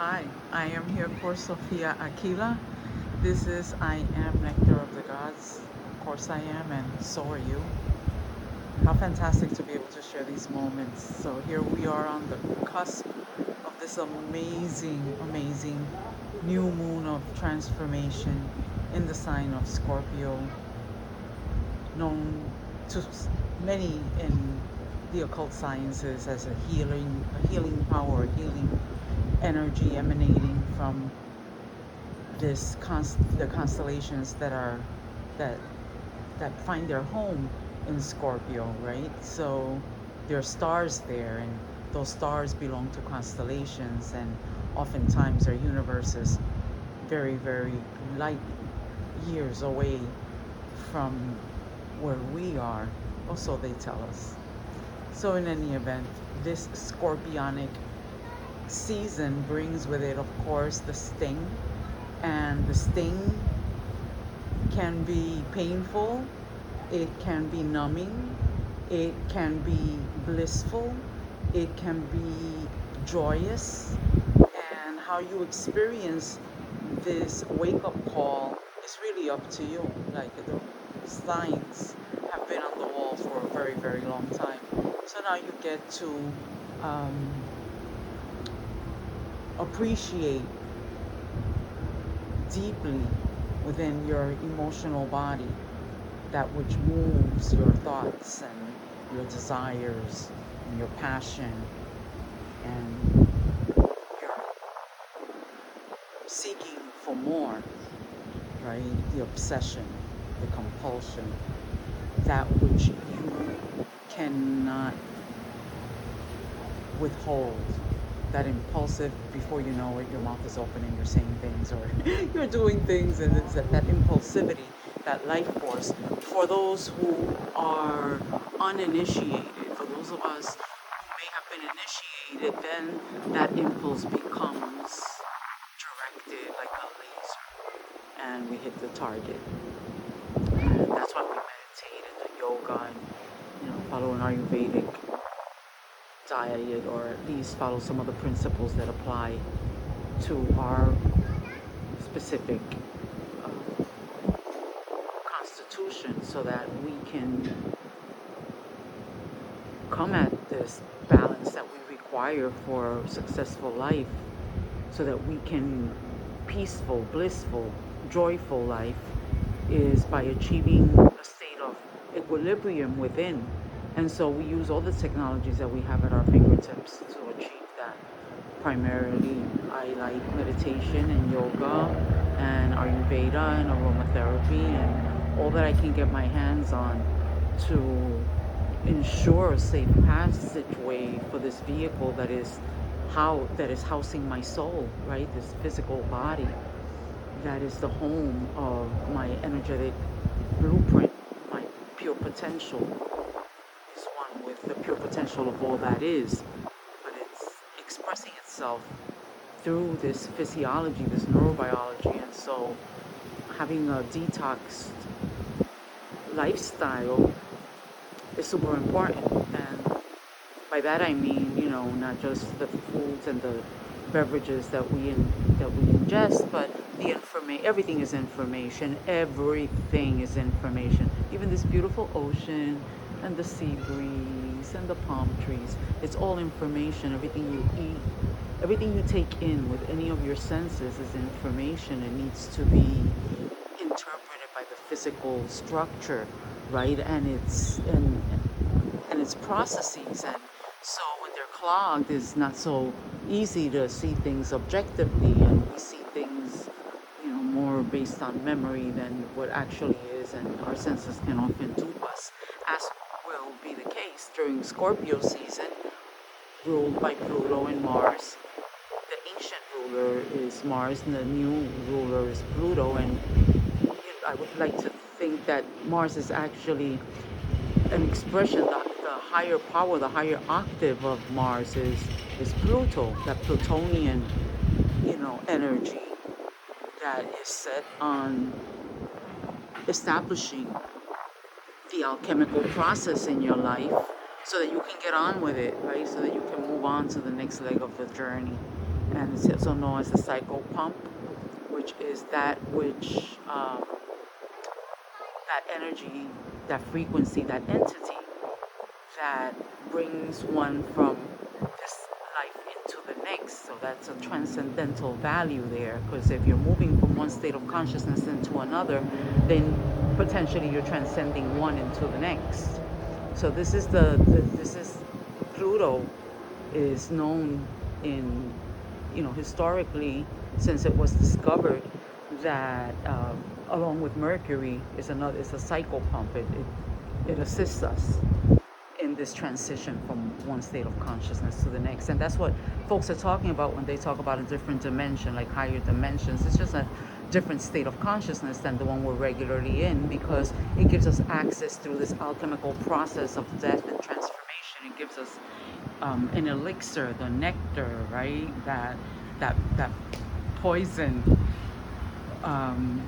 Hi, I am here for Sophia Aquila. This is I Am Nectar of the Gods. Of course, I am, and so are you. How fantastic to be able to share these moments. So, here we are on the cusp of this amazing new moon of transformation in the sign of Scorpio, known to many in the occult sciences as a healing power, a healing energy emanating from the constellations that that find their home in Scorpio, right? So there are stars there, and those stars belong to constellations, and oftentimes our universe is very light years away from where we are. Also, they tell us. So, in any event, this scorpionic season brings with it, of course, the sting, and the sting can be painful, it can be numbing, it can be blissful, it can be joyous, and how you experience this wake up call is really up to you. Like the signs have been on the wall for a very long time. So now you get to um, appreciate deeply within your emotional body that which moves your thoughts and your desires and your passion and your seeking for more, right? The obsession, the compulsion, that which you cannot withhold. That impulsive, before you know it, your mouth is open and you're saying things or you're doing things, and it's that impulsivity, that life force. For those who are uninitiated, for those of us who may have been initiated, then that impulse becomes directed like a laser, and we hit the target. And that's why we meditate and do yoga and follow an Ayurvedic diet, or at least follow some of the principles that apply to our specific uh, constitution, so that we can come at this balance that we require for successful life, so that we can peaceful, blissful, joyful life is by achieving a state of equilibrium within. And so we use all the technologies that we have at our fingertips to achieve that. Primarily, I like meditation and yoga and Ayurveda and aromatherapy and all that I can get my hands on to ensure a safe passageway for this vehicle that is housing my soul, right? This physical body that is the home of my energetic blueprint, my pure potential is one with the pure potential of all that is, but it's expressing itself through this physiology, this neurobiology, and so having a detoxed lifestyle is super important. And by that I mean, not just the foods and the beverages that we ingest, but the information. Everything is information. Everything is information. Even this beautiful ocean and the sea breeze and the palm trees. It's all information. Everything you eat, everything you take in with any of your senses is information. It needs to be interpreted by the physical structure, right? And its processes. And so when they're clogged, it's not so easy to see things objectively, and we see things, more based on memory than what actually is, and our senses can often dupe us, as will be the case during Scorpio season, ruled by Pluto and Mars. The ancient ruler is Mars, and the new ruler is Pluto, and I would like to think that Mars is actually an expression, the higher power, the higher octave of Mars is Pluto, that Plutonian, energy that is set on establishing the alchemical process in your life so that you can get on with it, right? So that you can move on to the next leg of the journey. and it's also known as the psycho pump, which is that which that energy, that frequency, that entity that brings one from this life into the next. So that's a transcendental value there, because if you're moving from one state of consciousness into another, then potentially you're transcending one into the next. So this is this is Pluto is known in, historically, since it was discovered, that along with Mercury is a cycle pump. It assists us in this transition from one state of consciousness to the next. And that's what folks are talking about when they talk about a different dimension, like higher dimensions. It's just a different state of consciousness than the one we're regularly in, because it gives us access through this alchemical process of death and transformation. It gives us an elixir, the nectar, right? That poison um,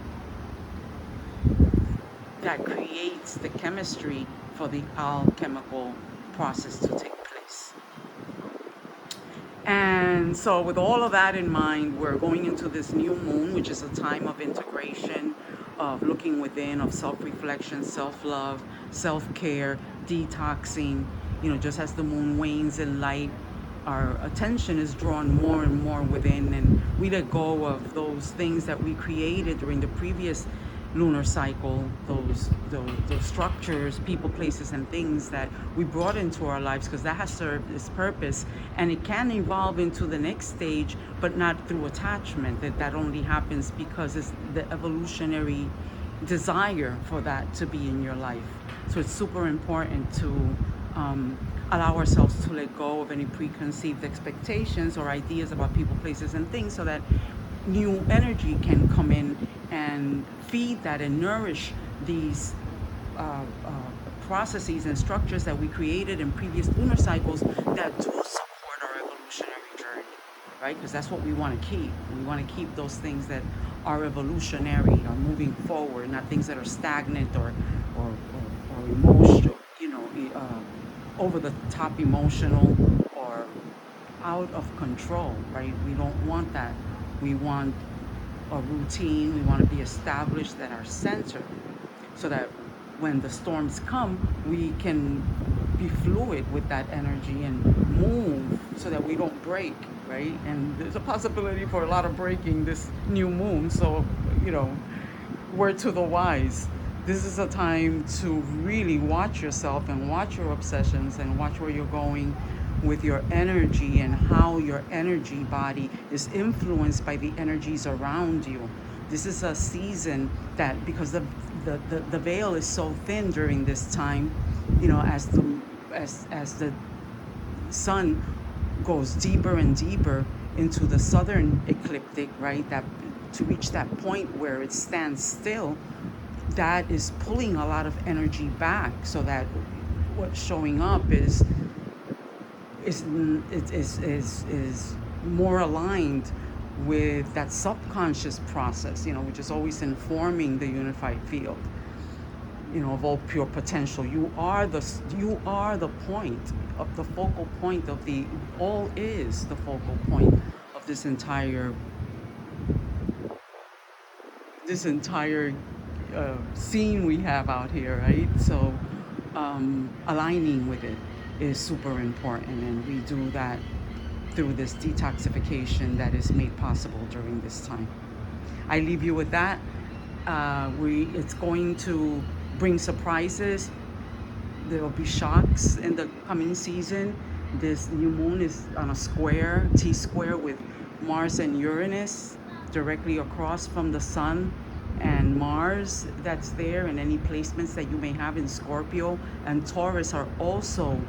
that creates the chemistry for the alchemical process to take place. And so, with all of that in mind, we're going into this new moon, which is a time of integration, of looking within, of self reflection, self love, self care, detoxing. Just as the moon wanes in light, our attention is drawn more and more within, and we let go of those things that we created during the previous lunar cycle, those structures, people, places, and things that we brought into our lives, because that has served its purpose, and it can evolve into the next stage, but not through attachment. That only happens because it's the evolutionary desire for that to be in your life. So it's super important to allow ourselves to let go of any preconceived expectations or ideas about people, places, and things, so that new energy can come in and feed that and nourish these processes and structures that we created in previous lunar cycles that do support our evolutionary journey, right? Because that's what we want to keep. We want to keep those things that are evolutionary, are moving forward, not things that are stagnant or emotional, over the top emotional or out of control, right? We don't want that. We want a routine. We want to be established at our center, so that when the storms come, we can be fluid with that energy and move so that we don't break, right? And there's a possibility for a lot of breaking this new moon. So, word to the wise. This is a time to really watch yourself and watch your obsessions and watch where you're going with your energy, and how your energy body is influenced by the energies around you. This is a season that, because the veil is so thin during this time, as the sun goes deeper and deeper into the southern ecliptic, right? That to reach that point where it stands still, that is pulling a lot of energy back, so that what's showing up is more aligned with that subconscious process, which is always informing the unified field, of all pure potential. You are the point of the focal point of the all is the focal point of this entire scene we have out here, right? So aligning with it is super important, and we do that through this detoxification that is made possible during this time. I leave you with that. It's going to bring surprises. There will be shocks in the coming season. This new moon is on a square, T-square, with Mars and Uranus directly across from the sun and Mars that's there, and any placements that you may have in Scorpio and Taurus are also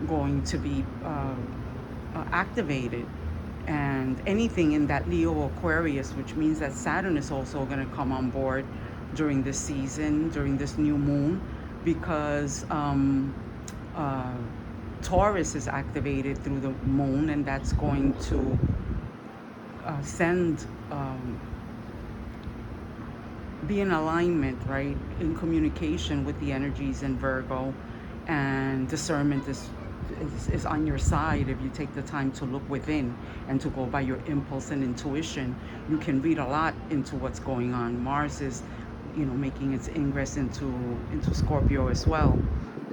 going to be activated, and anything in that Leo Aquarius, which means that Saturn is also going to come on board during this season, during this new moon, because Taurus is activated through the moon, and that's going to be in alignment, right, in communication with the energies in Virgo, and discernment is is on your side if you take the time to look within and to go by your impulse and intuition. You can read a lot into what's going on. Mars is, making its ingress into Scorpio as well.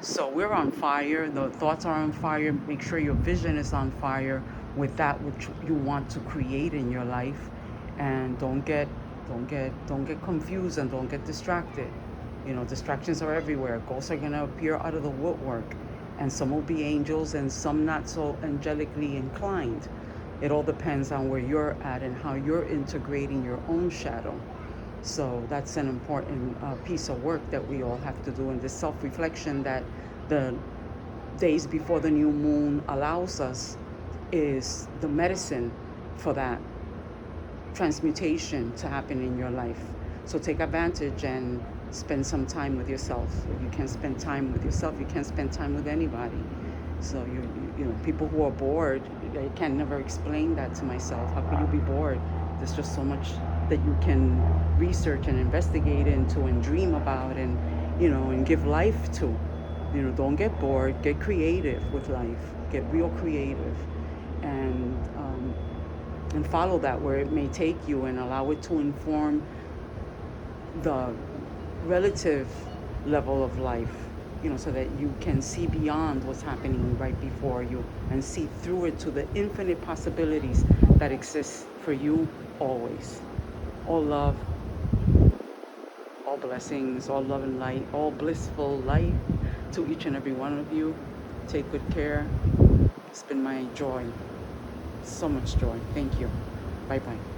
So we're on fire. The thoughts are on fire. Make sure your vision is on fire with that which you want to create in your life, and don't get confused and don't get distracted. Distractions are everywhere. Ghosts are gonna appear out of the woodwork, and some will be angels and some not so angelically inclined. It all depends on where you're at and how you're integrating your own shadow. So that's an important piece of work that we all have to do, in this self-reflection that the days before the new moon allows us is the medicine for that transmutation to happen in your life. So take advantage and spend some time with yourself. If you can't spend time with yourself, you can't spend time with anybody. So people who are bored, I can never explain that to myself. How could you be bored? There's just so much that you can research and investigate into and dream about, and give life to. Don't get bored. Get creative with life. Get real creative, and follow that where it may take you, and allow it to inform the relative level of life, so that you can see beyond what's happening right before you and see through it to the infinite possibilities that exist for you always. All love, all blessings, all love and light, all blissful light to each and every one of you. Take good care. It's been my joy. So much joy. Thank you. Bye bye.